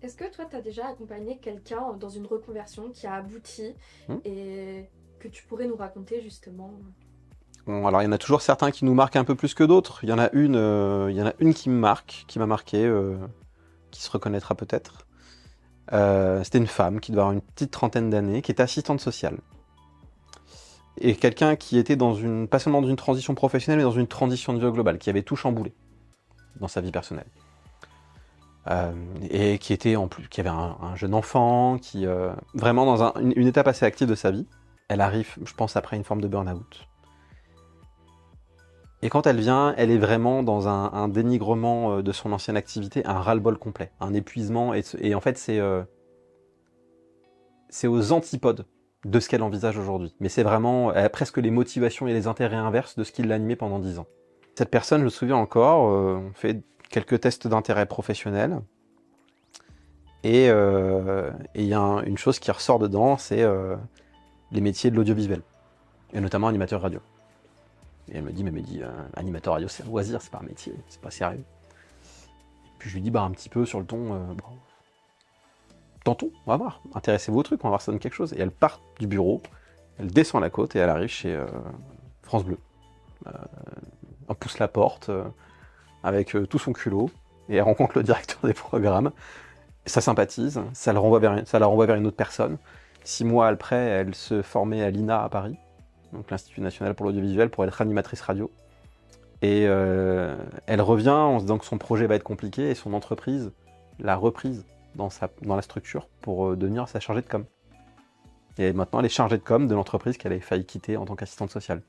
Est-ce que toi, tu as déjà accompagné quelqu'un dans une reconversion qui a abouti Hmm. et que tu pourrais nous raconter justement? Bon, alors il y en a toujours certains qui nous marquent un peu plus que d'autres. Il y en a une qui me marque, qui m'a marqué, qui se reconnaîtra peut-être. C'était une femme qui devait avoir une petite trentaine d'années, qui était assistante sociale. Et quelqu'un qui était pas seulement dans une transition professionnelle, mais dans une transition de vie globale, qui avait tout chamboulé dans sa vie personnelle. Et qui était en plus, qui avait un jeune enfant, qui vraiment dans une étape assez active de sa vie. Elle arrive, je pense, après une forme de burn-out. Et quand elle vient, elle est vraiment dans un dénigrement de son ancienne activité, un ras-le-bol complet, un épuisement. Et en fait, c'est aux antipodes de ce qu'elle envisage aujourd'hui. Mais c'est vraiment presque les motivations et les intérêts inverses de ce qui l'a animée pendant 10 ans. Cette personne, je me souviens encore, on fait quelques tests d'intérêt professionnel. Et il y a une chose qui ressort dedans, c'est les métiers de l'audiovisuel. Et notamment animateur radio. Et elle me dit, animateur radio, c'est un loisir, c'est pas un métier, c'est pas sérieux. Puis je lui dis, un petit peu sur le ton, tentons, on va voir, intéressez-vous au truc, on va voir si ça donne quelque chose. Et elle part du bureau, elle descend la côte et elle arrive chez France Bleu. Elle pousse la porte avec tout son culot et elle rencontre le directeur des programmes. Ça sympathise, ça la renvoie vers une autre personne. 6 mois après, elle se formait à l'INA à Paris, donc l'Institut National pour l'Audiovisuel, pour être animatrice radio. Et elle revient en se disant que son projet va être compliqué et son entreprise l'a reprise dans la structure pour devenir sa chargée de com. Et maintenant, elle est chargée de com de l'entreprise qu'elle avait failli quitter en tant qu'assistante sociale.